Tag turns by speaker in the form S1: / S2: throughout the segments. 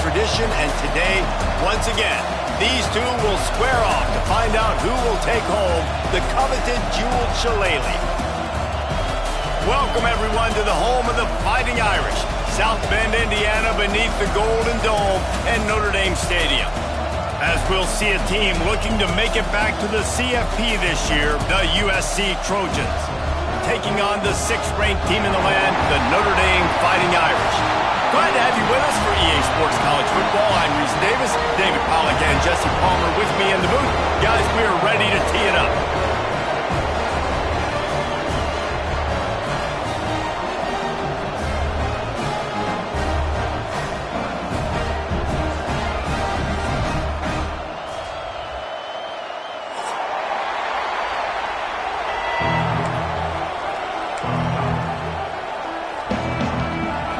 S1: tradition, and today, once again, these two will square off to find out who will take home the coveted jeweled shillelagh. Welcome, everyone, to the home of the Fighting Irish, South Bend, Indiana, beneath the Golden Dome and Notre Dame Stadium. As we'll see a team looking to make it back to the CFP this year, the USC Trojans, taking on the 6th-ranked team in the land, the Notre Dame Fighting Irish. Glad to have you with us for EA Sports College Football. I'm Reese Davis, David Pollack and Jesse Palmer with me in the booth. Guys, we are ready to tee it up.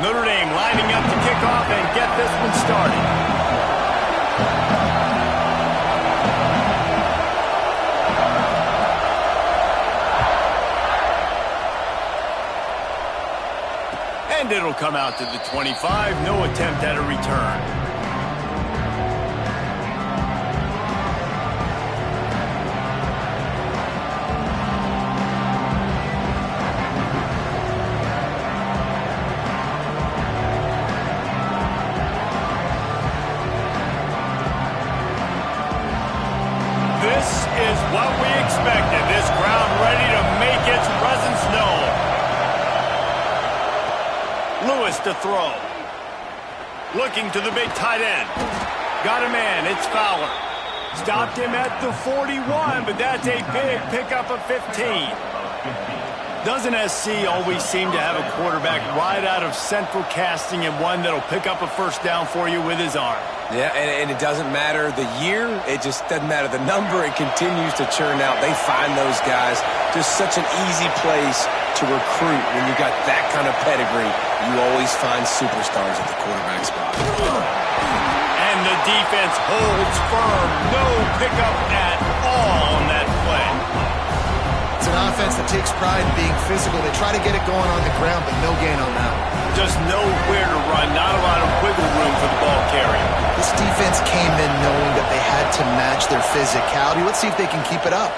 S1: Notre Dame lining up to kick off and get this one started. And it'll come out to the 25. No attempt at a return. This is what we expected. This crowd ready to make its presence known. Lewis to throw. Looking to the big tight end. Got a man. It's Fowler. Stopped him at the 41, but that's a big pickup of 15. Doesn't SC always seem to have a quarterback right out of central casting and one that'll pick up a first down for you with his arm?
S2: Yeah, and it doesn't matter the year. It just doesn't matter the number. It continues to churn out. They find those guys. Just such an easy place to recruit when you got that kind of pedigree. You always find superstars at the quarterback spot.
S1: And the defense holds firm. No pickup at all on that play.
S3: It's an offense that takes pride in being physical. They try to get it going on the ground, but no gain on that one.
S1: Just nowhere to run. Not a lot of wiggle room for the ball carrier.
S3: This defense came in knowing that they had to match their physicality. Let's see if they can keep it up.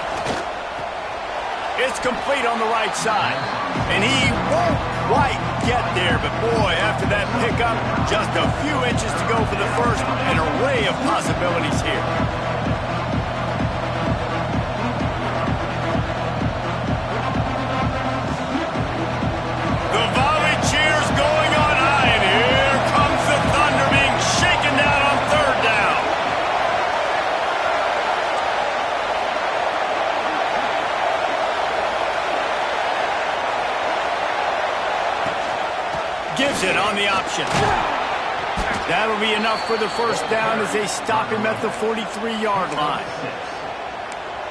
S1: It's complete on the right side. And he won't quite get there. But, boy, after that pickup, just a few inches to go for the first. An array of possibilities here. The volley cheers going on high. And here comes the Thunder being shaken down on third down. Gives it on the option. That'll be enough for the first down as they stop him at the 43-yard line.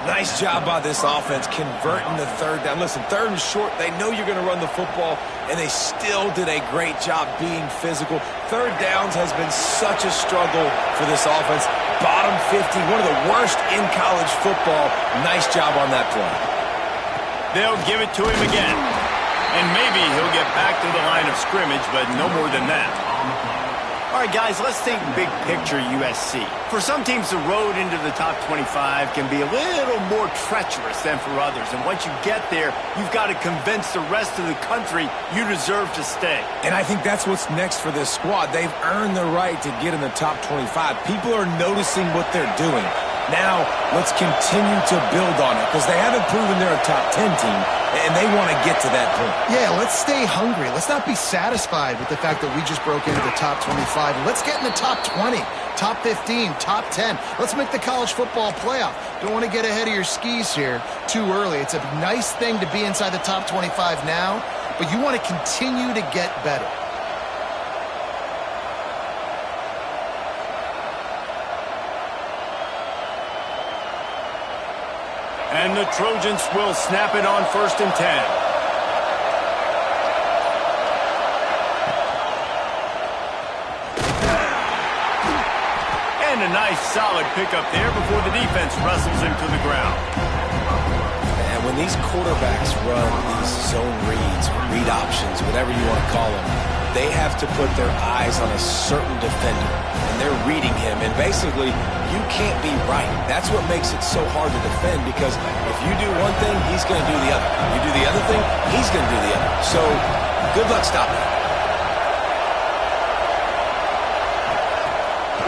S2: Nice job by this offense converting the third down. Listen, third and short, they know you're going to run the football, and they still did a great job being physical. Third downs has been such a struggle for this offense. Bottom 50, one of the worst in college football. Nice job on that play.
S1: They'll give it to him again. And maybe he'll get back to the line of scrimmage, but no more than that. All right, guys, let's think big picture USC. For some teams, the road into the top 25 can be a little more treacherous than for others. And once you get there, you've got to convince the rest of the country you deserve to stay.
S2: And I think that's what's next for this squad. They've earned the right to get in the top 25. People are noticing what they're doing. Now, let's continue to build on it because they haven't proven they're a top 10 team, and they want to get to that point.
S3: Yeah, let's stay hungry. Let's not be satisfied with the fact that we just broke into the top 25. Let's get in the top 20, top 15, top 10. Let's make the college football playoff. Don't want to get ahead of your skis here too early. It's a nice thing to be inside the top 25 now, but you want to continue to get better.
S1: And the Trojans will snap it on 1st and 10. And a nice solid pickup there before the defense wrestles him to the ground.
S2: And when these quarterbacks run these zone reads, read options, whatever you want to call them, they have to put their eyes on a certain defender, and they're reading him. And basically, you can't be right. That's what makes it so hard to defend, because if you do one thing, he's going to do the other. You do the other thing, he's going to do the other. So good luck stopping him.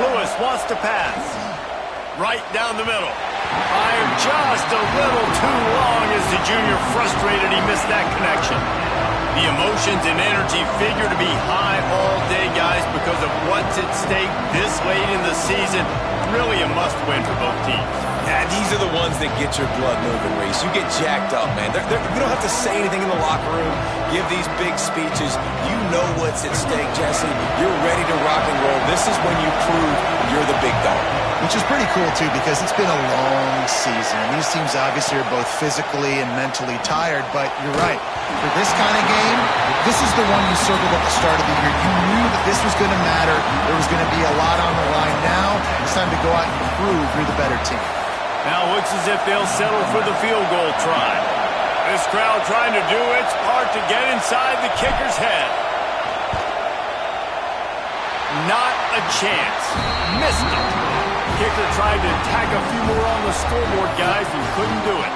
S1: Lewis wants to pass. Right down the middle. Fired just a little too long as the junior frustrated he missed that connection. The emotions and energy figure to be high all day, guys, because of what's at stake this late in the season. Really a must-win for both teams.
S2: Yeah, these are the ones that get your blood moving, Reese. You get jacked up, man. You don't have to say anything in the locker room, give these big speeches. You know what's at stake, Jesse. You're ready to rock and roll. This is when you prove you're the big dog.
S3: Which is pretty cool, too, because it's been a long season. And these teams obviously are both physically and mentally tired, but you're right. For this kind of game, this is the one you circled at the start of the year. You knew that this was going to matter. There was going to be a lot on the line. Now it's time to go out and prove you're the better team.
S1: Now it looks as if they'll settle for the field goal try. This crowd trying to do its part to get inside the kicker's head. Not a chance. Missed it. Kicker tried to tack a few more on the scoreboard, guys, and couldn't do it.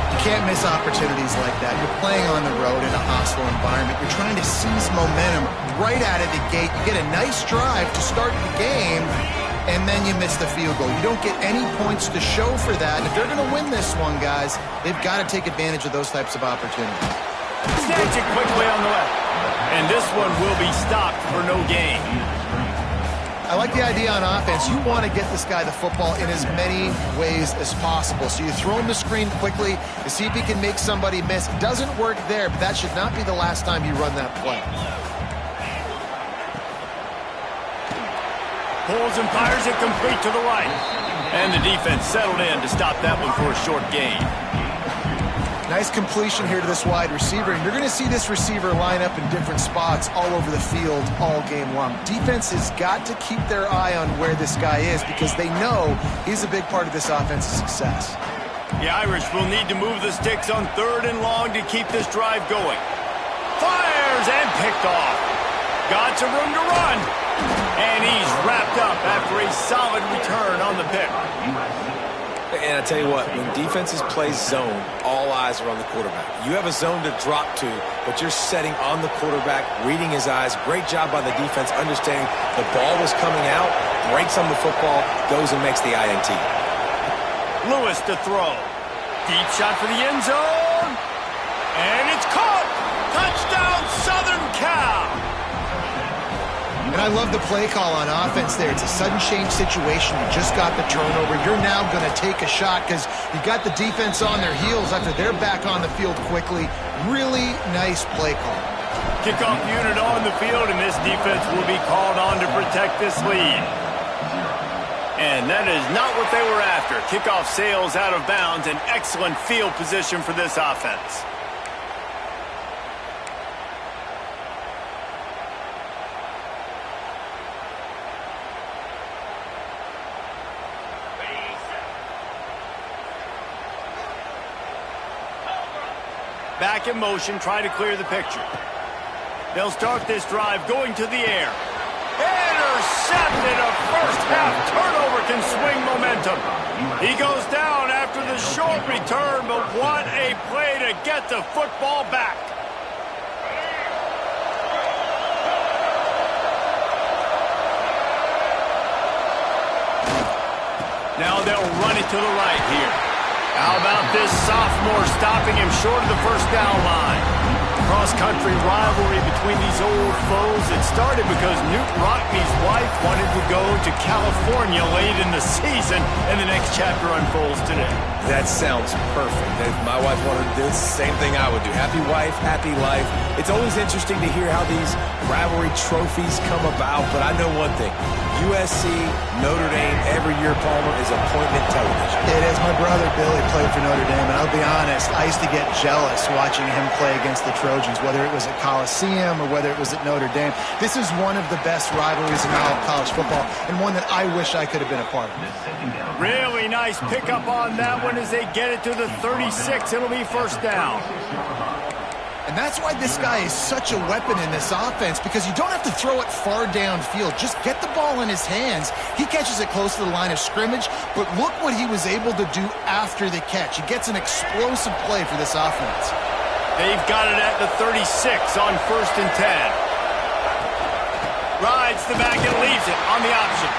S3: You can't miss opportunities like that. You're playing on the road in a hostile environment. You're trying to seize momentum right out of the gate. You get a nice drive to start the game, and then you miss the field goal. You don't get any points to show for that. If they're going to win this one, guys, they've got to take advantage of those types of opportunities.
S1: Snatch it quickly on the left. And this one will be stopped for no gain.
S3: I like the idea on offense. You want to get this guy the football in as many ways as possible. So you throw him the screen quickly to see if he can make somebody miss. It doesn't work there, but that should not be the last time you run that play.
S1: Pulls and fires it complete to the right. And the defense settled in to stop that one for a short gain.
S3: Nice completion here to this wide receiver. And you're going to see this receiver line up in different spots all over the field all game long. Defense has got to keep their eye on where this guy is, because they know he's a big part of this offense's success.
S1: The Irish will need to move the sticks on 3rd and long to keep this drive going. Fires and picked off. Got some room to run. And he's wrapped up after a solid return on the pick.
S2: And I tell you what, when defenses play zone, all eyes are on the quarterback. You have a zone to drop to, but you're setting on the quarterback, reading his eyes. Great job by the defense, understanding the ball was coming out, breaks on the football, goes and makes the INT.
S1: Lewis to throw. Deep shot for the end zone. And it's caught. Touchdown, Southern Cal.
S3: And I love the play call on offense there. It's a sudden change situation. You just got the turnover. You're now going to take a shot because you got the defense on their heels after they're back on the field quickly. Really nice play call.
S1: Kickoff unit on the field, and this defense will be called on to protect this lead. And that is not what they were after. Kickoff sails out of bounds. An excellent field position for this offense. Back in motion, trying to clear the picture. They'll start this drive going to the air. Intercepted. A first-half turnover can swing momentum. He goes down after the short return, but what a play to get the football back. Now they'll run it to the right here. How about this sophomore stopping him short of the first down line? Cross-country rivalry between these old foes. It started because Newt Rockne's wife wanted to go to California late in the season, and the next chapter unfolds today.
S2: That sounds perfect. If my wife wanted to do the same thing I would do. Happy wife, happy life. It's always interesting to hear how these rivalry trophies come about, but I know one thing. USC, Notre Dame, every year, Palmer, is appointment television.
S3: It is. My brother Billy played for Notre Dame, and I'll be honest, I used to get jealous watching him play against the Trojans, whether it was at Coliseum or whether it was at Notre Dame. This is one of the best rivalries in all of college football, and one that I wish I could have been a part of.
S1: Really nice pickup on that one as they get it to the 36. It'll be first down.
S3: And that's why this guy is such a weapon in this offense, because you don't have to throw it far downfield. Just get the ball in his hands. He catches it close to the line of scrimmage, but look what he was able to do after the catch. He gets an explosive play for this offense.
S1: They've got it at the 36 on 1st and 10. Rides the back and leaves it on the option.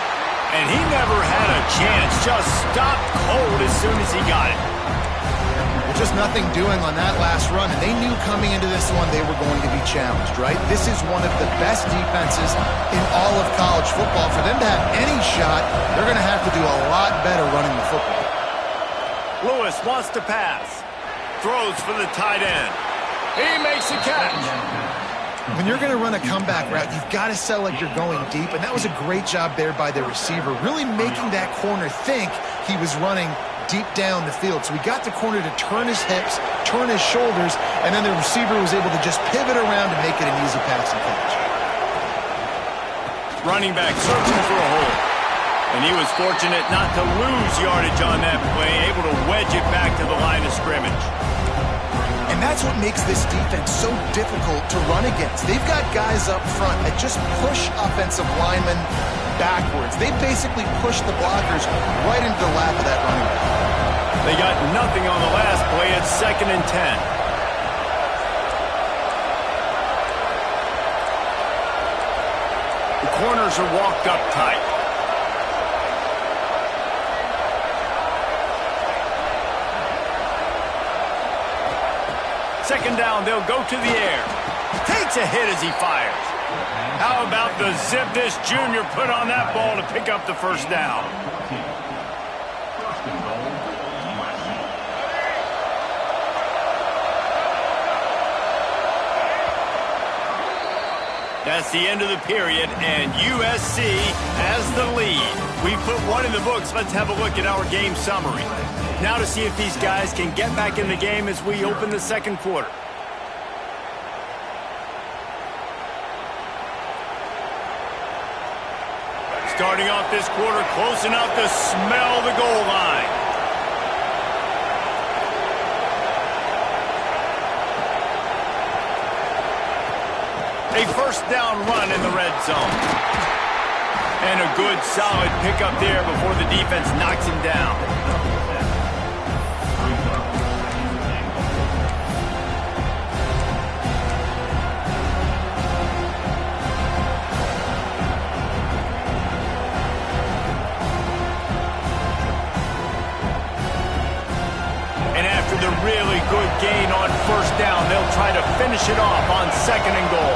S1: And he never had a chance. Just stopped cold as soon as he got it.
S3: Just nothing doing on that last run, and they knew coming into this one they were going to be challenged, right? This is one of the best defenses in all of college football. For them to have any shot, they're going to have to do a lot better running the football.
S1: Lewis wants to pass. Throws for the tight end. He makes a catch.
S3: When you're going to run a comeback route, you've got to sell like you're going deep, and that was a great job there by the receiver, really making that corner think he was running deep down the field. So he got the corner to turn his hips, turn his shoulders, and then the receiver was able to just pivot around and make it an easy pass and catch.
S1: Running back searching for a hole. And he was fortunate not to lose yardage on that play, able to wedge it back to the line of scrimmage.
S3: And that's what makes this defense so difficult to run against. They've got guys up front that just push offensive linemen backwards. They basically push the blockers right into the lap of that running back.
S1: They got nothing on the last play. It's 2nd and 10. The corners are walked up tight. Second down, they'll go to the air. Takes a hit as he fires. How about the zip this junior put on that ball to pick up the first down? That's the end of the period, and USC has the lead. We put one in the books. Let's have a look at our game summary. Now to see if these guys can get back in the game as we open the second quarter. Starting off this quarter close enough to smell the goal line. A first down run in the red zone. And a good solid pickup there before the defense knocks him down. The really good gain on first down. They'll try to finish it off on 2nd and goal.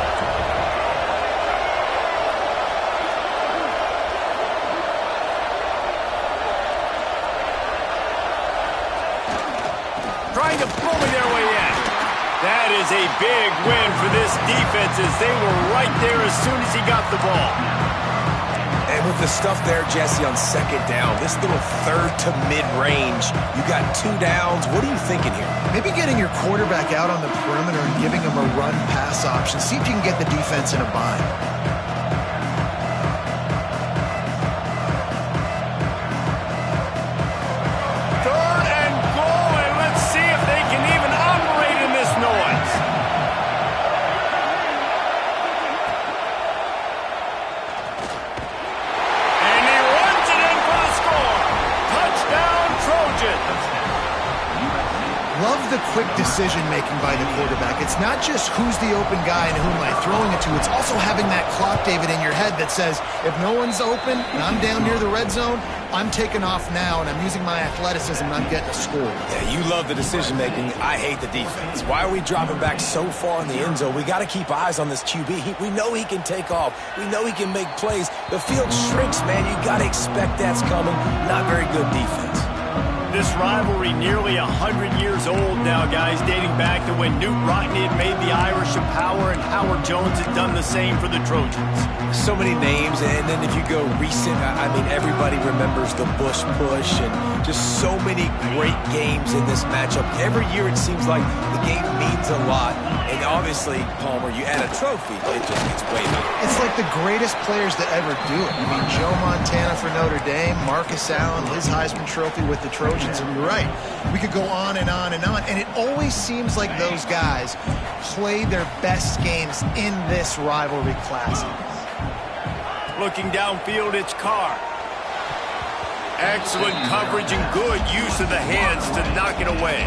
S1: Trying to bully their way in. That is a big win for this defense as they were right there as soon as he got the ball.
S2: And with the stuff there, Jesse, on 2nd down, this little 3rd to mid-range, you got 2 downs. What are you thinking here?
S3: Maybe getting your quarterback out on the perimeter and giving him a run-pass option. See if you can get the defense in a bind.
S1: Third and goal, and let's see if they can even operate in this noise.
S3: Love the quick decision-making by the quarterback. It's not just who's the open guy and who am I throwing it to. It's also having that clock, David, in your head that says, if no one's open and I'm down near the red zone, I'm taking off now and I'm using my athleticism and I'm getting a score.
S2: Yeah, you love the decision-making. I hate the defense. Why are we dropping back so far in the end zone? We got to keep eyes on this QB. We know he can take off. We know he can make plays. The field shrinks, man. You got to expect that's coming. Not very good defense.
S1: This rivalry nearly 100 years old now, guys, dating back to when Newt Rockne had made the Irish a power and Howard Jones had done the same for the Trojans.
S2: So many names, and then if you go recent, I mean, everybody remembers the Bush push and just so many great games in this matchup. Every year it seems like the game means a lot, and obviously, Palmer, you add a trophy, it just gets way better.
S3: It's like the greatest players to ever do it. I mean, Joe Montana for Notre Dame, Marcus Allen, his Heisman Trophy with the Trojans, and you're right. We could go on and on and on, and it always seems like those guys play their best games in this rivalry classic.
S1: Looking downfield, it's Carr. Excellent coverage and good use of the hands to knock it away.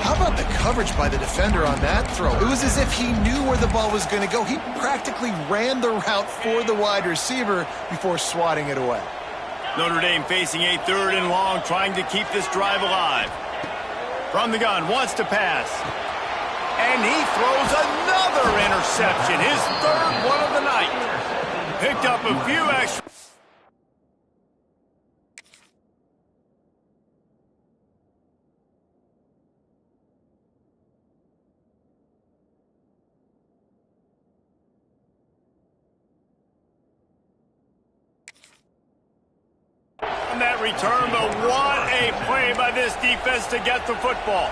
S3: How about the coverage by the defender on that throw? It was as if he knew where the ball was going to go. He practically ran the route for the wide receiver before swatting it away.
S1: Notre Dame facing a 3rd and long, trying to keep this drive alive. From the gun, wants to pass. And he throws another interception, his 3rd one of the night. Picked up a few extra. On that return, but what a play by this defense to get the football.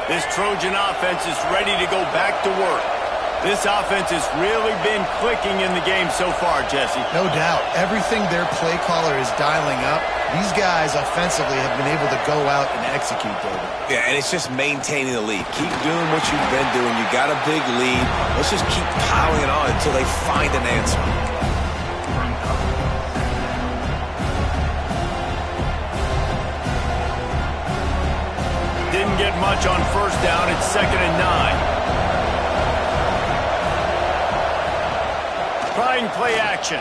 S1: This Trojan offense is ready to go back to work. This offense has really been clicking in the game so far, Jesse.
S3: No doubt. Everything their play caller is dialing up, these guys offensively have been able to go out and execute, David.
S2: Yeah, and it's just maintaining the lead. Keep doing what you've been doing. You got a big lead. Let's just keep piling it on until they find an answer.
S1: Didn't get much on 1st down. It's 2nd and 9. Trying play action.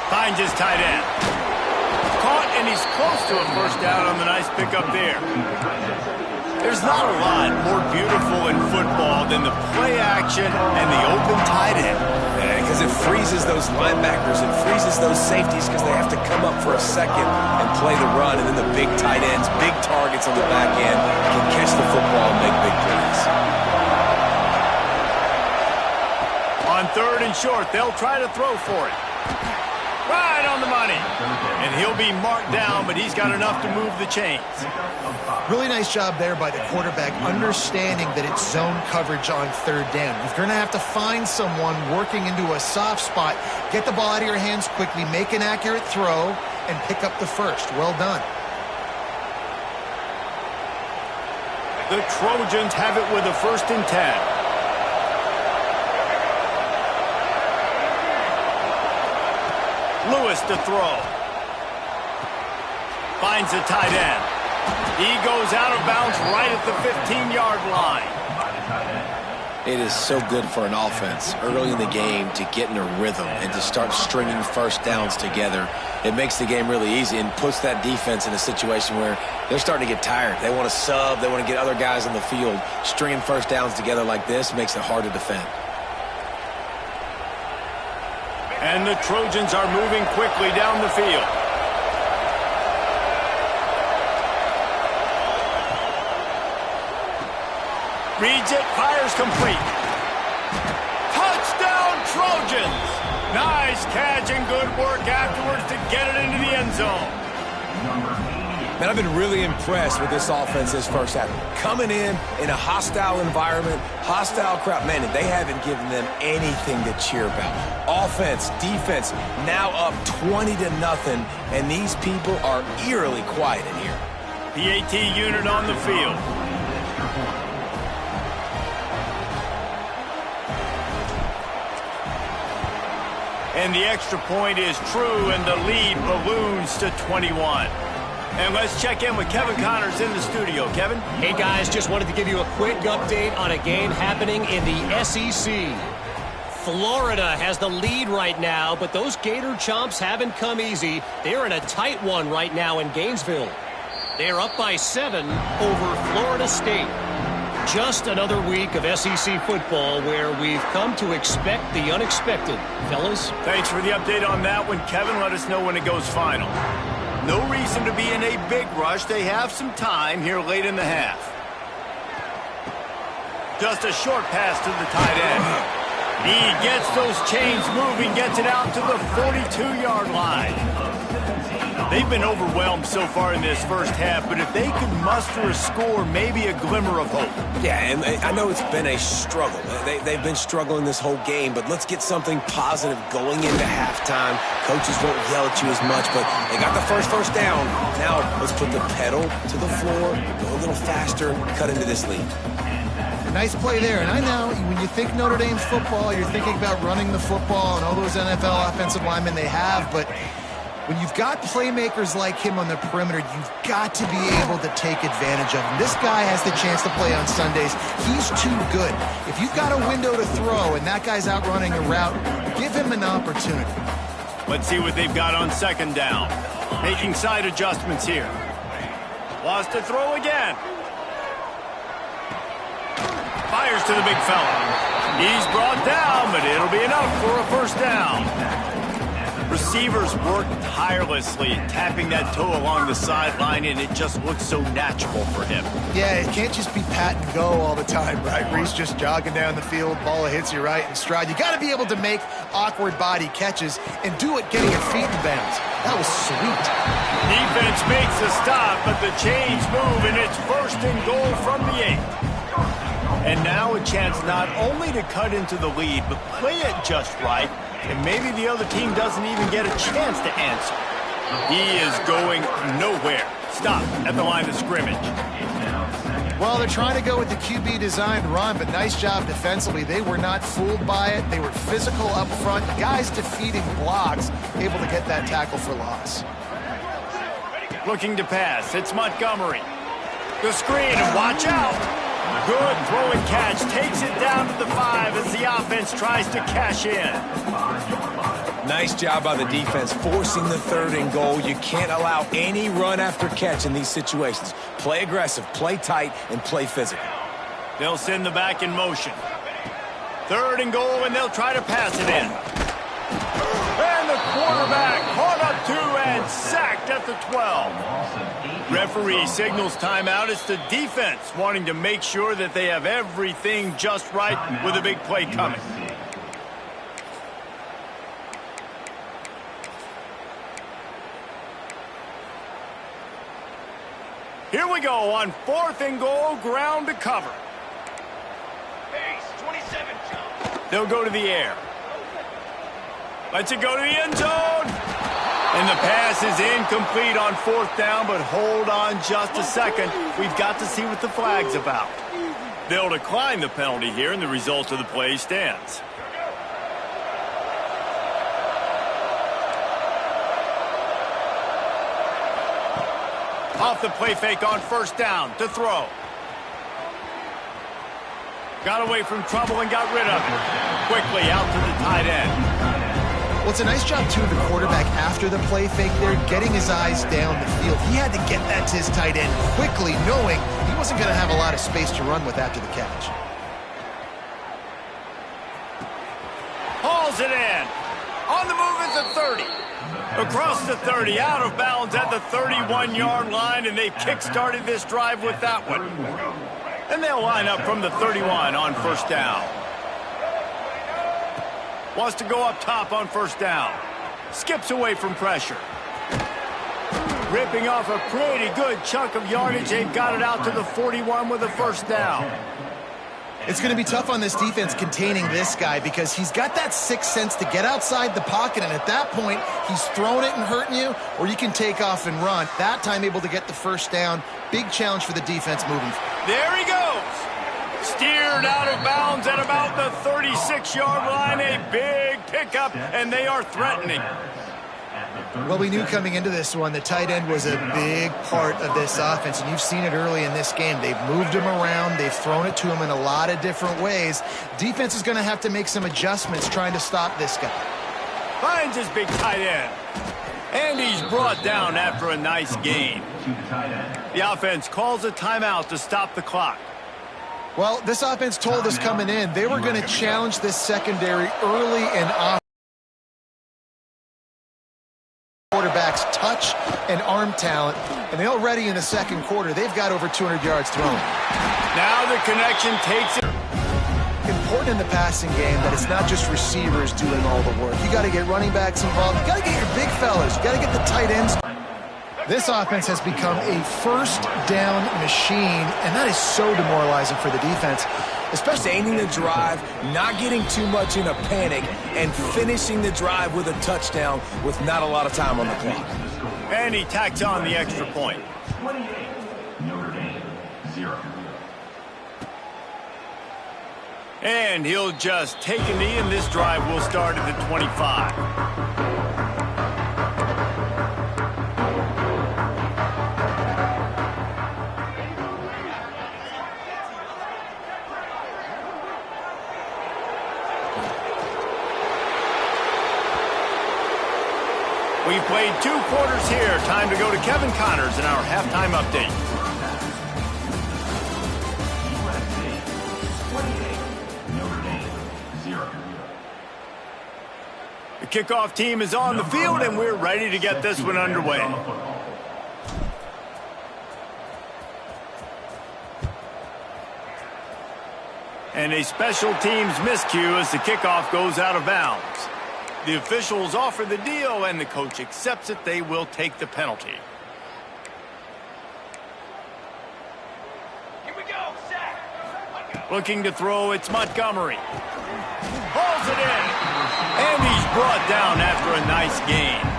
S1: Finds his tight end. Caught, and he's close to a 1st down on the nice pickup there. There's not a lot more beautiful in football than the play action and the open tight end.
S2: Because it freezes those linebackers, it freezes those safeties because they have to come up for a second and play the run, and then the big tight ends, big targets on the back end can catch the football and make big plays.
S1: On 3rd and short, they'll try to throw for it. Right on the money. And he'll be marked down, but he's got enough to move the chains.
S3: Really nice job there by the quarterback, understanding that it's zone coverage on 3rd down. You're going to have to find someone working into a soft spot, get the ball out of your hands quickly, make an accurate throw, and pick up the 1st. Well done.
S1: The Trojans have it with a 1st and 10. Lewis to throw. Finds the tight end. He goes out of bounds right at the 15-yard line.
S2: It is so good for an offense early in the game to get in a rhythm and to start stringing 1st downs together. It makes the game really easy and puts that defense in a situation where they're starting to get tired. They want to sub. They want to get other guys on the field. Stringing 1st downs together like this makes it hard to defend.
S1: And the Trojans are moving quickly down the field. Reads it, fires complete. Touchdown, Trojans! Nice catch and good work afterwards to get it into the end zone.
S2: Man, I've been really impressed with this offense this 1st half. Coming in a hostile environment, hostile crowd. Man, they haven't given them anything to cheer about. Offense, defense, now up 20-0, and these people are eerily quiet in here.
S1: The AT unit on the field. And the extra point is true, and the lead balloons to 21. And let's check in with Kevin Connors in the studio. Kevin?
S4: Hey, guys, just wanted to give you a quick update on a game happening in the SEC. Florida has the lead right now, but those Gator Chomps haven't come easy. They're in a tight one right now in Gainesville. They're up by 7 over Florida State. Just another week of SEC football where we've come to expect the unexpected. Fellas?
S1: Thanks for the update on that one, Kevin. Let us know when it goes final. No reason to be in a big rush. They have some time here late in the half. Just a short pass to the tight end. He gets those chains moving, gets it out to the 42-yard line. They've been overwhelmed so far in this first half, but if they could muster a score, maybe a glimmer of hope.
S2: Yeah, and I know it's been a struggle. They've been struggling this whole game, but let's get something positive going into halftime. Coaches won't yell at you as much, but they got the first down. Now let's put the pedal to the floor, go a little faster, cut into this lead.
S3: Nice play there. And I know when you think Notre Dame's football, you're thinking about running the football and all those NFL offensive linemen they have, but when you've got playmakers like him on the perimeter, you've got to be able to take advantage of him. This guy has the chance to play on Sundays. He's too good. If you've got a window to throw and that guy's out running a route, give him an opportunity.
S1: Let's see what they've got on second down. Making side adjustments here. Lost to throw again. Fires to the big fella. He's brought down, but it'll be enough for a first down. Receivers work tirelessly, tapping that toe along the sideline, and it just looks so natural for him.
S3: Yeah, it can't just be pat and go all the time, right? Where he's just jogging down the field, ball hits you right in stride. You got to be able to make awkward body catches and do it getting your feet in bounds. That was sweet.
S1: Defense makes a stop, but the chains move, and it's 1st and goal from the 8. And now a chance not only to cut into the lead, but play it just right, and maybe the other team doesn't even get a chance to answer. He is going nowhere. Stop at the line of scrimmage.
S3: Well, they're trying to go with the QB-designed run, but nice job defensively. They were not fooled by it. They were physical up front. Guys defeating blocks, able to get that tackle for loss.
S1: Looking to pass. It's Montgomery. The screen, and watch out. Good throw and catch. Takes it down to the 5 as the offense tries to cash in.
S2: Nice job by the defense, forcing the 3rd and goal. You can't allow any run after catch in these situations. Play aggressive, play tight, and play physical.
S1: They'll send the back in motion. 3rd and goal, and they'll try to pass it in. And the quarterback caught up to and sacked at the 12. Referee signals timeout. It's the defense wanting to make sure that they have everything just right with a big play coming. Here we go on 4th and goal, ground to cover. Pace, 27. They'll go to the air. Lets it go to the end zone. And the pass is incomplete on 4th down, but hold on just a second. We've got to see what the flag's about. They'll decline the penalty here, and the result of the play stands. Off the play fake on 1st down to throw. Got away from trouble and got rid of it. Quickly out to the tight end.
S3: Well, it's a nice job, too, of the quarterback after the play fake there, getting his eyes down the field. He had to get that to his tight end quickly, knowing he wasn't going to have a lot of space to run with after the catch.
S1: Hauls it in. On the move is the 30. Across the 30, out of bounds at the 31-yard line, and they've kick-started this drive with that one. And they'll line up from the 31 on 1st down. Wants to go up top on 1st down. Skips away from pressure. Ripping off a pretty good chunk of yardage. They've got it out to the 41 with a 1st down.
S3: It's going to be tough on this defense containing this guy because he's got that sixth sense to get outside the pocket, and at that point, he's throwing it and hurting you, or you can take off and run. That time able to get the 1st down. Big challenge for the defense moving forward.
S1: There he goes. Steered out of bounds at about the 36-yard line. A big pickup, and they are threatening.
S3: Well, we knew coming into this one the tight end was a big part of this offense, and you've seen it early in this game. They've moved him around. They've thrown it to him in a lot of different ways. Defense is going to have to make some adjustments trying to stop this guy.
S1: Finds his big tight end. And he's brought down after a nice gain. The offense calls a timeout to stop the clock.
S3: Well, this offense told us coming in they were going to challenge this secondary early and often. Quarterback's touch and arm talent, and they already in the 2nd quarter, they've got over 200 yards thrown.
S1: Now the connection takes it.
S3: Important in the passing game that it's not just receivers doing all the work. You got to get running backs involved. You got to get your big fellas. You got to get the tight ends. This offense has become a first down machine, and that is so demoralizing for the defense.
S2: Especially ending the drive, not getting too much in a panic, and finishing the drive with a touchdown with not a lot of time on the clock.
S1: And he tacks on the extra point.
S5: 28, Notre Dame, 0.
S1: And he'll just take a knee, and this drive will start at the 25. We've played 2 quarters here. Time to go to Kevin Connors in our halftime update.
S5: USC, 28, Notre Dame, 0.
S1: The kickoff team is on the field, and we're ready to get this one underway. And a special teams miscue as the kickoff goes out of bounds. The officials offer the deal, and the coach accepts it. They will take the penalty.
S6: Here we go, sack.
S1: Looking to throw, it's Montgomery. Hauls it in. And he's brought down after a nice gain.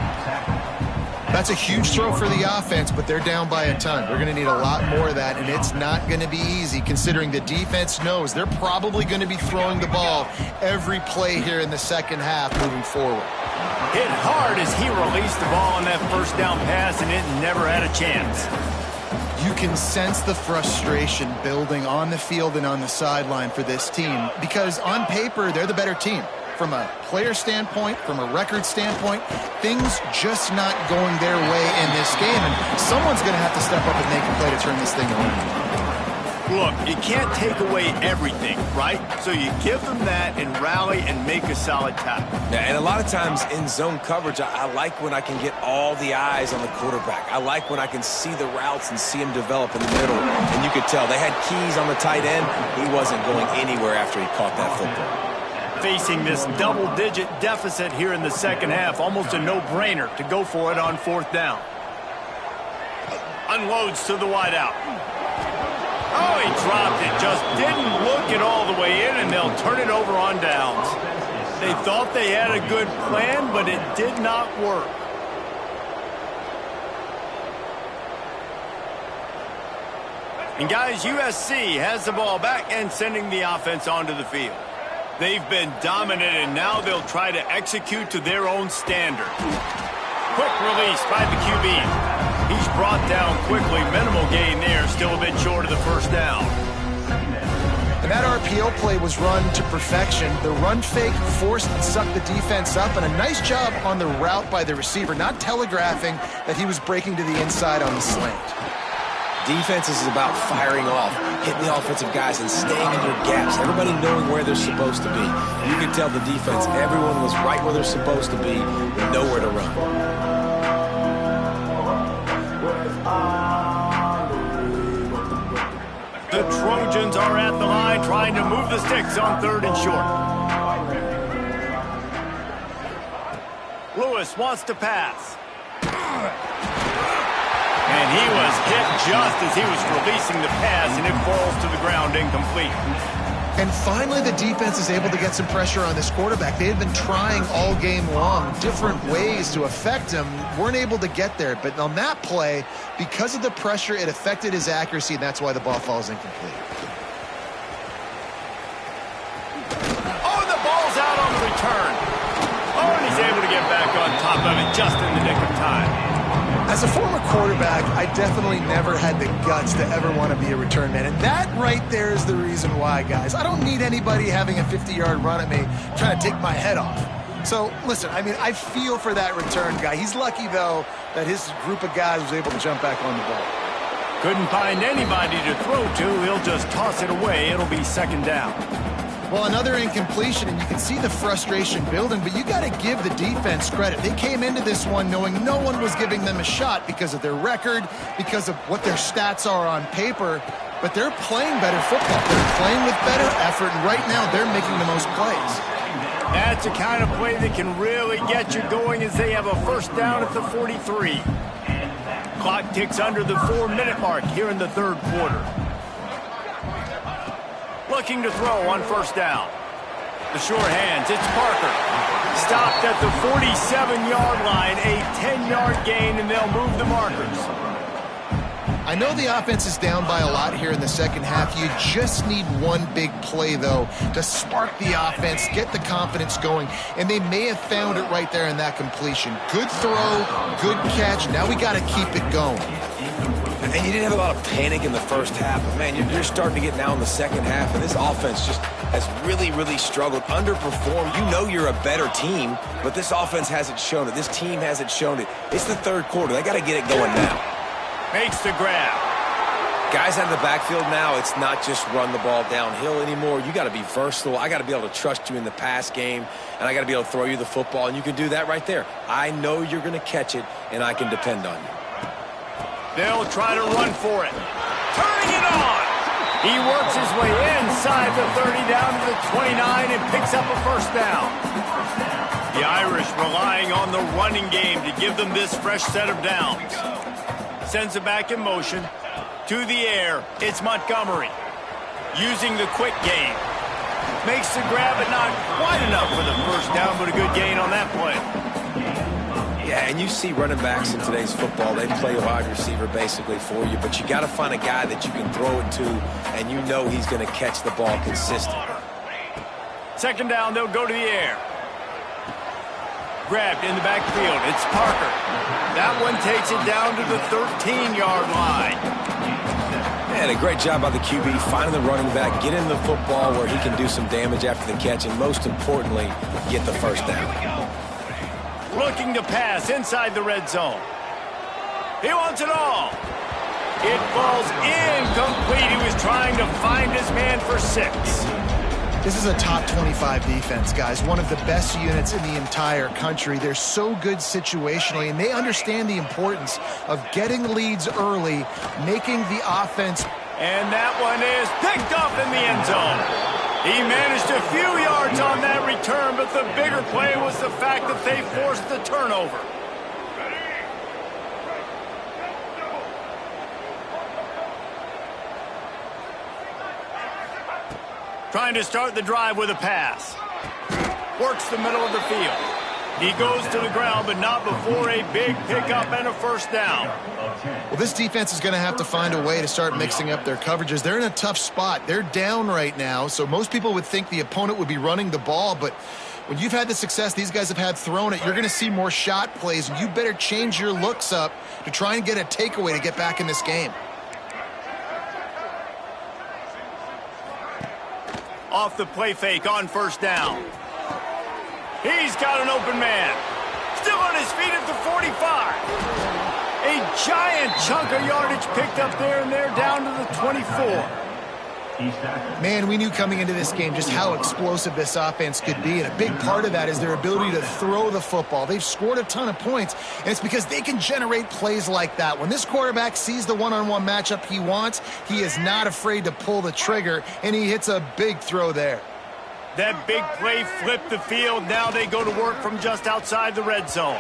S3: That's a huge throw for the offense, but they're down by a ton. They're going to need a lot more of that, and it's not going to be easy considering the defense knows they're probably going to be throwing the ball every play here in the second half moving forward.
S1: Hit hard as he released the ball on that first down pass, and it never had a chance.
S3: You can sense the frustration building on the field and on the sideline for this team because on paper, they're the better team. From a player standpoint, from a record standpoint, things just not going their way in this game, and someone's going to have to step up and make a play to turn this thing around.
S1: Look, you can't take away everything, right? So you give them that and rally and make a solid tackle.
S2: Yeah, and a lot of times in zone coverage, I like when I can get all the eyes on the quarterback. I like when I can see the routes and see him develop in the middle. And you could tell they had keys on the tight end. He wasn't going anywhere after he caught that football.
S1: Facing this double-digit deficit here in the second half, almost a no-brainer to go for it on 4th down. Unloads to the wideout. Oh, he dropped it. Just didn't look it all the way in, and they'll turn it over on downs. They thought they had a good plan, but it did not work. And guys, USC has the ball back and sending the offense onto the field. They've been dominant, and now they'll try to execute to their own standard. Quick release by the QB. He's brought down quickly. Minimal gain there, still a bit short of the first down.
S3: And that RPO play was run to perfection. The run fake forced and sucked the defense up, and a nice job on the route by the receiver, not telegraphing that he was breaking to the inside on the slant.
S2: Defense is about firing off, hitting the offensive guys and staying in their gaps, everybody knowing where they're supposed to be. You can tell the defense, everyone was right where they're supposed to be, with nowhere to run.
S1: The Trojans are at the line trying to move the sticks on 3rd and short. Lewis wants to pass. And he was hit just as he was releasing the pass, and it falls to the ground incomplete.
S3: And finally, the defense is able to get some pressure on this quarterback. They had been trying all game long different ways to affect him, weren't able to get there. But on that play, because of the pressure, it affected his accuracy, and that's why the ball falls incomplete.
S1: Oh, the ball's out on the return. Oh, and he's able to get back on top of it just in the nick of time.
S3: As a former quarterback, I definitely never had the guts to ever want to be a return man. And that right there is the reason why, guys. I don't need anybody having a 50-yard run at me trying to take my head off. So, listen, I mean, I feel for that return guy. He's lucky, though, that his group of guys was able to jump back on the ball.
S1: Couldn't find anybody to throw to. He'll just toss it away. It'll be 2nd down.
S3: Well, another incompletion, and you can see the frustration building, but you got to give the defense credit. They came into this one knowing no one was giving them a shot because of their record, because of what their stats are on paper, but they're playing better football. They're playing with better effort, and right now they're making the most plays.
S1: That's the kind of play that can really get you going as they have a 1st down at the 43. Clock ticks under the 4-minute mark here in the third quarter. Looking to throw on first down. The sure hands, it's Parker. Stopped at the 47-yard line, a 10-yard gain, and they'll move the markers.
S3: I know the offense is down by a lot here in the second half. You just need one big play, though, to spark the offense, get the confidence going, and they may have found it right there in that completion. Good throw, good catch. Now we got to keep it going.
S2: And you didn't have a lot of panic in the first half, but, man, you're starting to get now in the second half, and this offense just has really, really struggled, underperformed. You know you're a better team, but this offense hasn't shown it. This team hasn't shown it. It's the third quarter. They got to get it going now.
S1: Makes the grab.
S2: Guys out of the backfield now, it's not just run the ball downhill anymore. You got to be versatile. I got to be able to trust you in the pass game, and I got to be able to throw you the football, and you can do that right there. I know you're going to catch it, and I can depend on you.
S1: They'll try to run for it. Turning it on. He works his way inside the 30 down to the 29 and picks up a first down. The Irish relying on the running game to give them this fresh set of downs. Sends it back in motion. To the air, it's Montgomery. Using the quick game. Makes the grab, but not quite enough for the first down, but a good gain on that play.
S2: Yeah, and you see running backs in today's football, they play a wide receiver basically for you, but you got to find a guy that you can throw it to, and you know he's going to catch the ball consistently.
S1: Second down, they'll go to the air. Grabbed in the backfield, it's Parker. That one takes it down to the 13-yard line.
S2: And a great job by the QB, finding the running back, get in the football where he can do some damage after the catch, and most importantly, get the first down.
S1: Looking to pass inside the red zone. He wants it all. It falls incomplete. He was trying to find his man for 6.
S3: This is a top 25 defense, guys. One of the best units in the entire country. They're so good situationally, and they understand the importance of getting leads early, making the offense.
S1: And that one is picked up in the end zone. He managed a few yards on that return, but the bigger play was the fact that they forced the turnover. Trying to start the drive with a pass. Works the middle of the field. He goes to the ground, but not before a big pickup and a first down.
S3: Well, this defense is going to have to find a way to start mixing up their coverages. They're in a tough spot. They're down right now, so most people would think the opponent would be running the ball, but when you've had the success these guys have had throwing it, you're going to see more shot plays, and you better change your looks up to try and get a takeaway to get back in this game.
S1: Off the play fake on first down. He's got an open man. Still on his feet at the 45. A giant chunk of yardage picked up there, and they're down to the 24.
S3: Man, we knew coming into this game just how explosive this offense could be, and a big part of that is their ability to throw the football. They've scored a ton of points, and it's because they can generate plays like that. When this quarterback sees the one-on-one matchup he wants, he is not afraid to pull the trigger, and he hits a big throw there.
S1: That big play flipped the field. Now they go to work from just outside the red zone.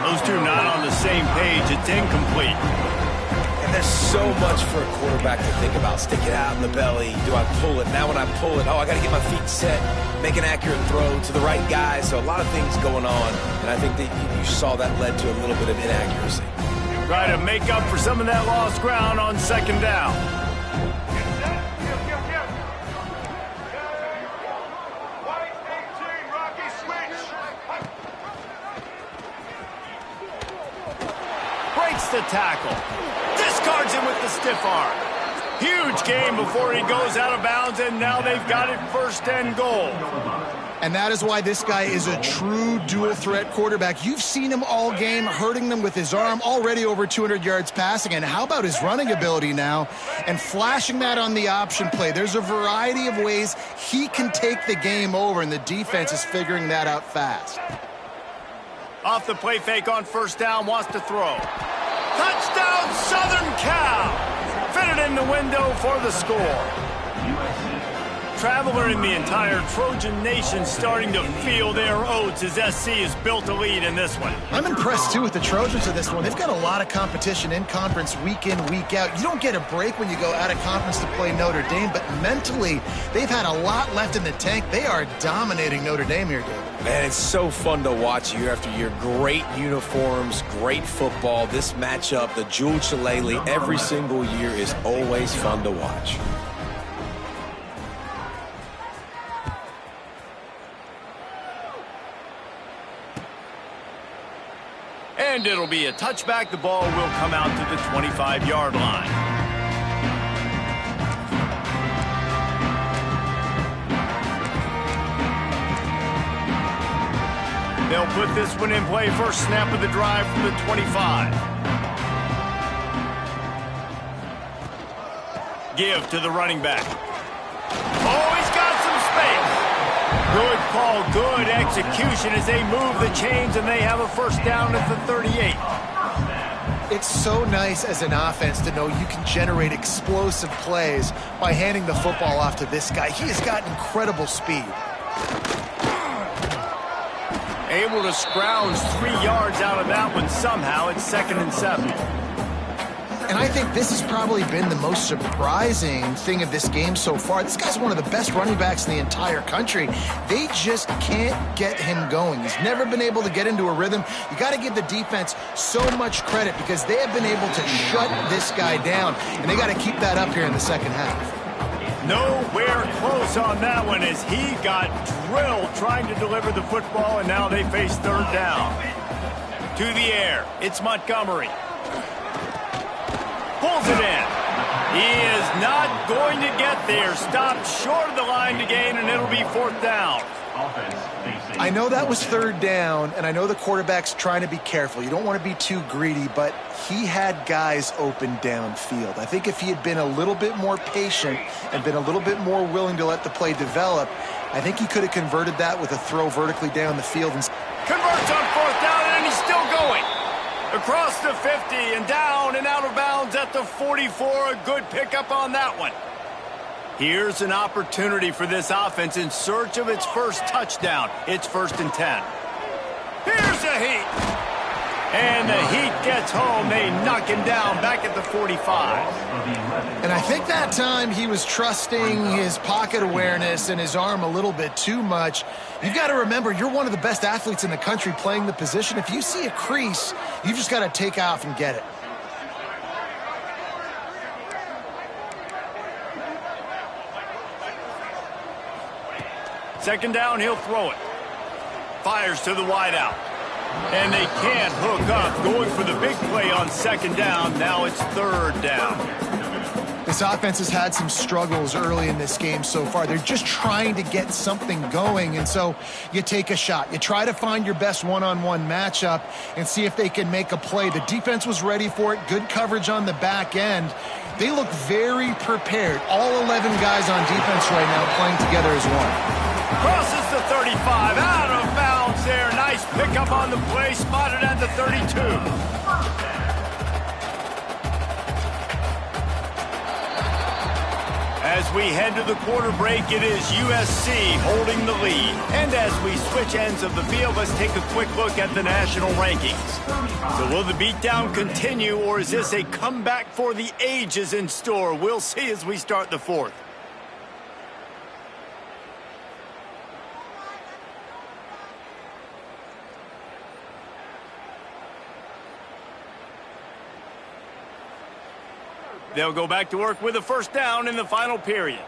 S1: Those two not on the same page. It's incomplete.
S2: And there's so much for a quarterback to think about. Stick it out in the belly. Do I pull it? Now when I pull it, I got to get my feet set, make an accurate throw to the right guy. So a lot of things going on, and I think that you saw that led to a little bit of inaccuracy.
S1: Try to make up for some of that lost ground on second down. The tackle. Discards him with the stiff arm. Huge gain before he goes out of bounds, and now they've got it first and goal.
S3: And that is why this guy is a true dual-threat quarterback. You've seen him all game, hurting them with his arm, already over 200 yards passing. And how about his running ability now? And flashing that on the option play. There's a variety of ways he can take the game over, and the defense is figuring that out fast.
S1: Off the play fake on first down, wants to throw. Touchdown, Southern Cal! Fitted in the window for the score. traveler in the entire Trojan Nation starting to feel their oats as SC has built a lead in this one.
S3: I'm impressed, too, with the Trojans of this one. They've got a lot of competition in conference week in, week out. You don't get a break when you go out of conference to play Notre Dame, but mentally, they've had a lot left in the tank. They are dominating Notre Dame here, David.
S2: Man, it's so fun to watch year after year. Great uniforms, great football. This matchup, the Jewel Shillelagh, every single year is always fun to watch.
S1: And it'll be a touchback. The ball will come out to the 25-yard line. They'll put this one in play. First snap of the drive from the 25. Give to the running back. Oh, he's got some space. Good call, good execution as they move the chains, and they have a first down at the 38.
S3: It's so nice as an offense to know you can generate explosive plays by handing the football off to this guy. He has got incredible speed.
S1: Able to scrounge 3 yards out of that one somehow. It's 2nd and 7.
S3: And I think this has probably been the most surprising thing of this game so far. This guy's one of the best running backs in the entire country. They just can't get him going. He's never been able to get into a rhythm. You got to give the defense so much credit because they have been able to shut this guy down, and they got to keep that up here in the second half.
S1: Nowhere close on that one as he got drilled trying to deliver the football, and now they face 3rd down. To the air, it's Montgomery. Pulls it in. He is not going to get there. Stopped short of the line to gain, and it'll be 4th down.
S3: I know that was 3rd down, and I know the quarterback's trying to be careful. You don't want to be too greedy, but he had guys open downfield. I think if he had been a little bit more patient and been a little bit more willing to let the play develop, I think he could have converted that with a throw vertically down the field.
S1: Converts on 4th down, and he's still going. Across the 50 and down and out of bounds at the 44. A good pickup on that one. Here's an opportunity for this offense in search of its first touchdown. It's 1st and 10. Here's a heat. And the Heat gets home. They knock him down back at the 45.
S3: And I think that time he was trusting his pocket awareness and his arm a little bit too much. You've got to remember, you're one of the best athletes in the country playing the position. If you see a crease, you've just got to take off and get it.
S1: Second down, he'll throw it. Fires to the wideout. And they can't hook up. Going for the big play on 2nd down. Now it's 3rd down.
S3: This offense has had some struggles early in this game so far. They're just trying to get something going, and so you take a shot. You try to find your best one-on-one matchup and see if they can make a play. The defense was ready for it. Good coverage on the back end. They look very prepared. All 11 guys on defense right now playing together as one.
S1: Crosses the 35, out of bounds there. Nice pickup on the play, spotted at the 32. As we head to the quarter break, it is USC holding the lead. And as we switch ends of the field, let's take a quick look at the national rankings. So will the beatdown continue, or is this a comeback for the ages in store? We'll see as we start the 4th. They'll go back to work with a first down in the final period.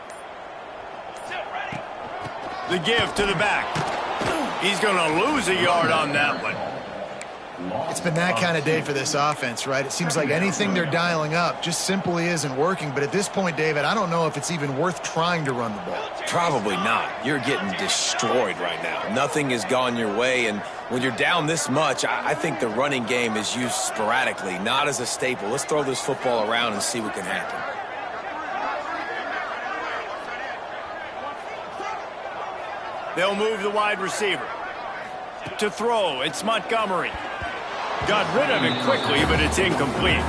S1: The give to the back. He's going to lose a yard on that one.
S3: It's been that kind of day for this offense, right? It seems like anything they're dialing up just simply isn't working. But at this point, David, I don't know if it's even worth trying to run the ball.
S2: Probably not. You're getting destroyed right now. Nothing has gone your way, and when you're down this much, I think the running game is used sporadically, not as a staple. Let's throw this football around and see what can happen.
S1: They'll move the wide receiver. To throw, it's Montgomery. Got rid of it quickly, but it's incomplete.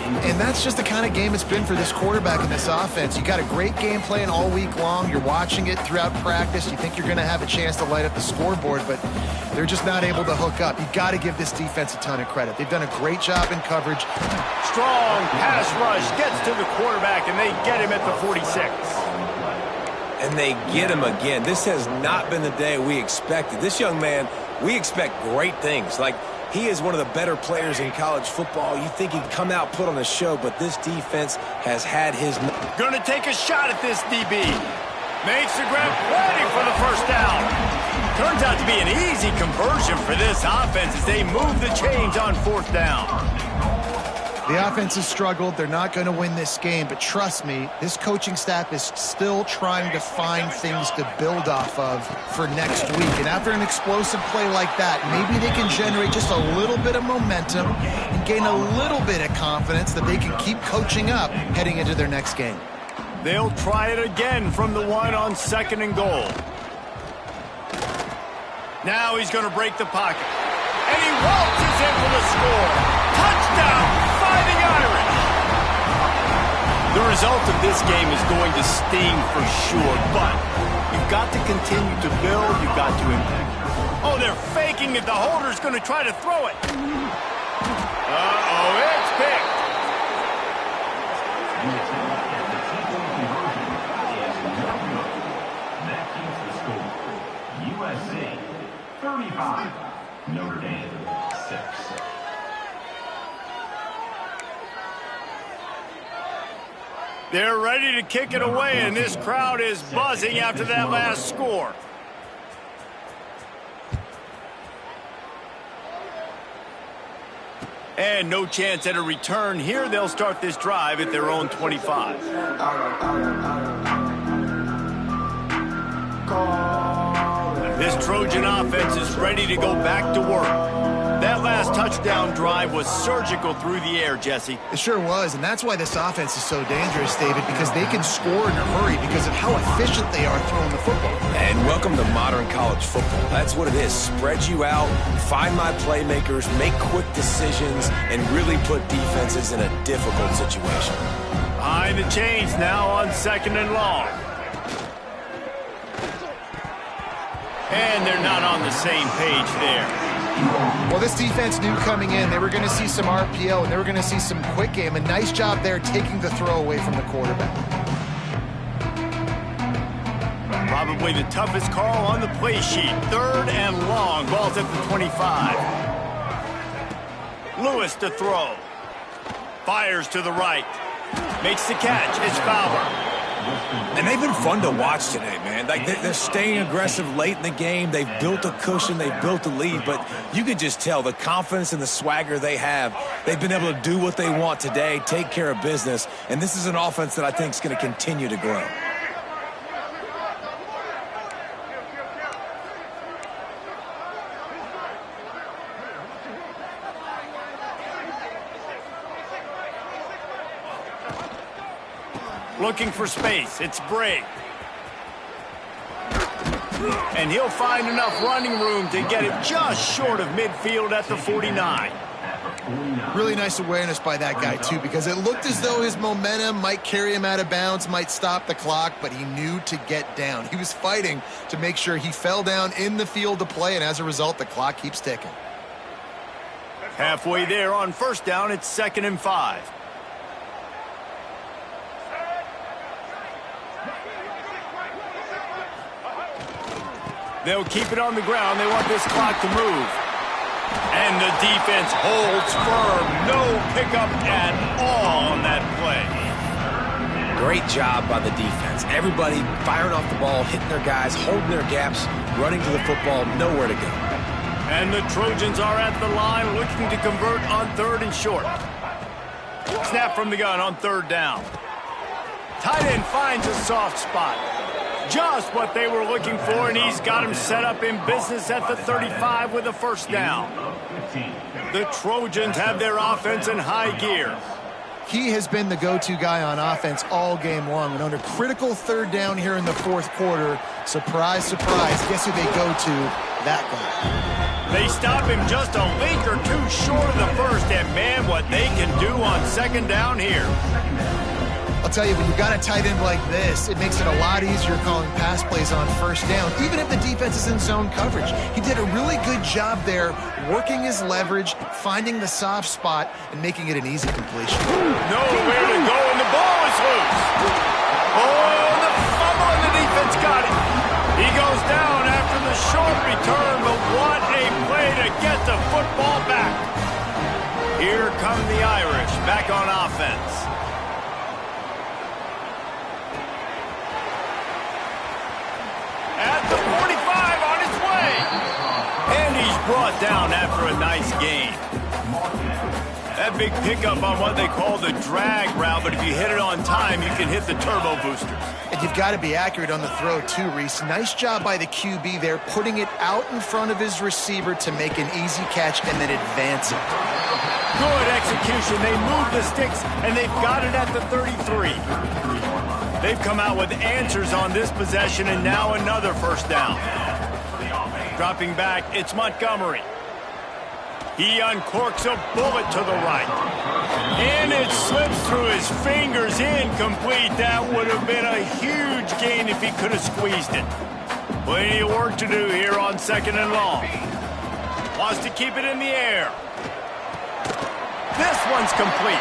S3: And that's just the kind of game it's been for this quarterback in this offense. You got a great game plan all week long. You're watching it throughout practice. You think you're going to have a chance to light up the scoreboard, but they're just not able to hook up. You got to give this defense a ton of credit. They've done a great job in coverage.
S1: Strong pass rush gets to the quarterback, and they get him at the 46.
S2: And they get him again. This has not been the day we expected. This young man, we expect great things. Like, he is one of the better players in college football. You think he'd come out, put on a show, but this defense has had his...
S1: Gonna take a shot at this DB. Makes the grab, ready for the first down. Turns out to be an easy conversion for this offense as they move the chains on fourth down.
S3: The offense has struggled. They're not going to win this game, but trust me, this coaching staff is still trying to find things to build off of for next week. And after an explosive play like that, maybe they can generate just a little bit of momentum and gain a little bit of confidence that they can keep coaching up heading into their next game.
S1: They'll try it again from the 1 on 2nd and goal. Now he's going to break the pocket. And he waltzes in for the score. Touchdown! Fighting Irish. The result of this game is going to sting for sure, but you've got to continue to build. You've got to impact. Oh, they're faking it. The holder's going to try to throw it. Uh-oh, it's picked.
S5: That keeps the score. USC 35, Notre Dame 6.
S1: They're ready to kick it away, and this crowd is buzzing after that last score. And no chance at a return here. They'll start this drive at their own 25. This Trojan offense is ready to go back to work. That last touchdown drive was surgical through the air, Jesse.
S3: It sure was, and that's why this offense is so dangerous, David, because they can score in a hurry because of how efficient they are throwing the football.
S2: And welcome to modern college football. That's what it is. Spread you out, find my playmakers, make quick decisions, and really put defenses in a difficult situation.
S1: Behind the chains now on 2nd and long. And they're not on the same page there.
S3: Well, this defense knew coming in they were going to see some RPO and they were going to see some quick game. A nice job there taking the throw away from the quarterback.
S1: Probably the toughest call on the play sheet. 3rd and long. Ball's at the 25. Lewis to throw. Fires to the right. Makes the catch. It's Fowler.
S2: And they've been fun to watch today, man. Like they're staying aggressive late in the game. They've built a cushion. They've built a lead. But you can just tell the confidence and the swagger they have. They've been able to do what they want today, take care of business. And this is an offense that I think is going to continue to grow.
S1: Looking for space. It's Bray. And he'll find enough running room to get it just short of midfield at the 49.
S3: Really nice awareness by that guy, too, because it looked as though his momentum might carry him out of bounds, might stop the clock, but he knew to get down. He was fighting to make sure he fell down in the field to play, and as a result, the clock keeps ticking.
S1: Halfway there on 1st down, it's 2nd and 5. They'll keep it on the ground. They want this clock to move. And the defense holds firm. No pickup at all on that play.
S2: Great job by the defense. Everybody firing off the ball, hitting their guys, holding their gaps, running to the football, nowhere to go.
S1: And the Trojans are at the line looking to convert on 3rd and short. Snap from the gun on 3rd down. Tight end finds a soft spot. Just what they were looking for, and he's got him set up in business at the 35 with a 1st down. The Trojans have their offense in high gear.
S3: He has been the go-to guy on offense all game long, and under critical 3rd down here in the 4th quarter, surprise, surprise, guess who they go to that goal.
S1: They stop him just a link or two short of the first, and man, what they can do on second down here.
S3: I'll tell you, when you've got a tight end like this, it makes it a lot easier calling pass plays on first down, even if the defense is in zone coverage. He did a really good job there, working his leverage, finding the soft spot, and making it an easy completion.
S1: Nowhere to go, and the ball is loose. Oh, the fumble, and the defense got it. He goes down after the short return, but what a play to get the football back. Here come the Irish back on offense. At the 45 on his way. And he's brought down after a nice gain. That big pickup on what they call the drag route, but if you hit it on time, you can hit the turbo boosters.
S3: And you've got to be accurate on the throw too, Reese. Nice job by the QB there, putting it out in front of his receiver to make an easy catch and then advance it.
S1: Good execution. They move the sticks, and they've got it at the 33. They've come out with answers on this possession, and now another first down. Dropping back, it's Montgomery. He uncorks a bullet to the right. And it slips through his fingers, incomplete. That would have been a huge gain if he could have squeezed it. Plenty of work to do here on second and long. Wants to keep it in the air. This one's complete.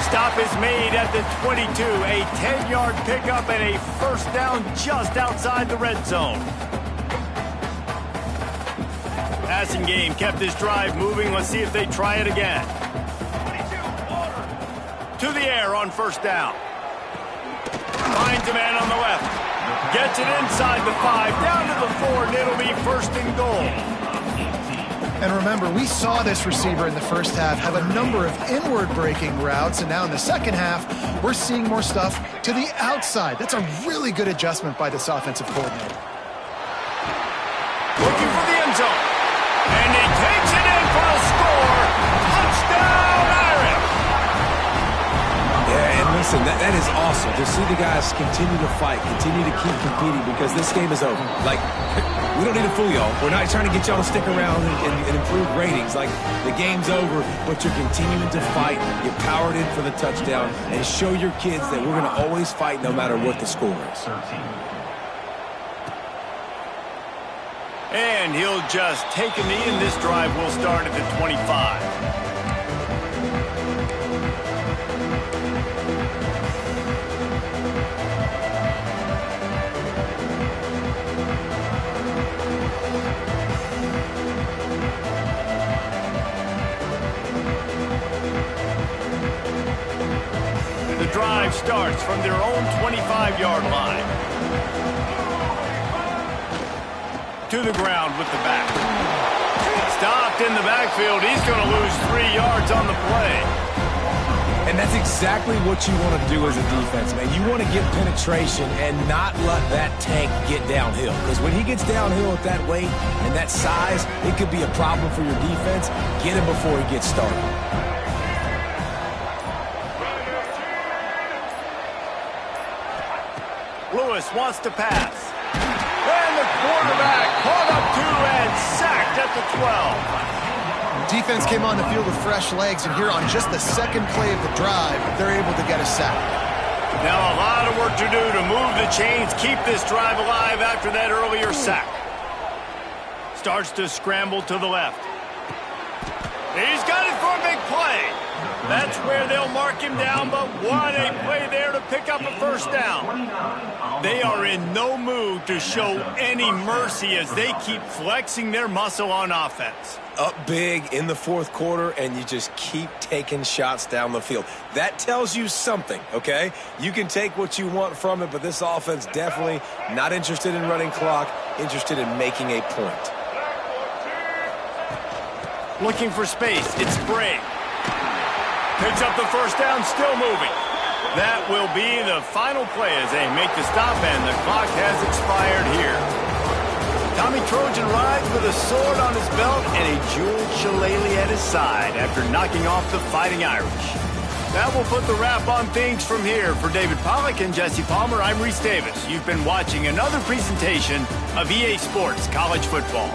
S1: Stop is made at the 22. A 10-yard pickup and a first down just outside the red zone. Passing game kept this drive moving. Let's see if they try it again. To the air on first down. Finds a man on the left. Gets it inside the 5, down to the 4, and it'll be first and goal.
S3: And remember, we saw this receiver in the first half have a number of inward-breaking routes, and now in the second half, we're seeing more stuff to the outside. That's a really good adjustment by this offensive coordinator.
S1: Looking for the end zone. And he takes it in for a score. Touchdown, Irish!
S2: Yeah, and listen, that is awesome to see the guys continue to fight, continue to keep competing, because this game is over. Like, we don't need to fool y'all. We're not trying to get y'all to stick around and improve ratings. Like, the game's over, but you're continuing to fight. You powered in for the touchdown, and show your kids that we're going to always fight no matter what the score is.
S1: And he'll just take a knee, and this drive will start at the 25. The drive starts from their own 25-yard line. To the ground with the back. Stopped in the backfield. He's going to lose 3 yards on the play.
S2: And that's exactly what you want to do as a defense, man. You want to get penetration and not let that tank get downhill. Because when he gets downhill at that weight and that size, it could be a problem for your defense. Get him before he gets started.
S1: Lewis wants to pass. And the quarterback caught up to and sacked at the 12.
S3: Defense came on the field with fresh legs, and here on just the second play of the drive, they're able to get a sack.
S1: Now a lot of work to do to move the chains, keep this drive alive after that earlier sack. Starts to scramble to the left. He's got it for a big play. That's where they'll mark him down, but what a play there to pick up a first down. They are in no mood to show any mercy as they keep flexing their muscle on offense.
S2: Up big in the fourth quarter, and you just keep taking shots down the field. That tells you something, okay? You can take what you want from it, but this offense definitely not interested in running clock, interested in making a point.
S1: Looking for space, it's Bray. Picks up the first down, still moving. That will be the final play as they make the stop, and the clock has expired here. Tommy Trojan rides with a sword on his belt and a jeweled shillelagh at his side after knocking off the Fighting Irish. That will put the wrap on things from here. For David Pollack and Jesse Palmer, I'm Reese Davis. You've been watching another presentation of EA Sports College Football.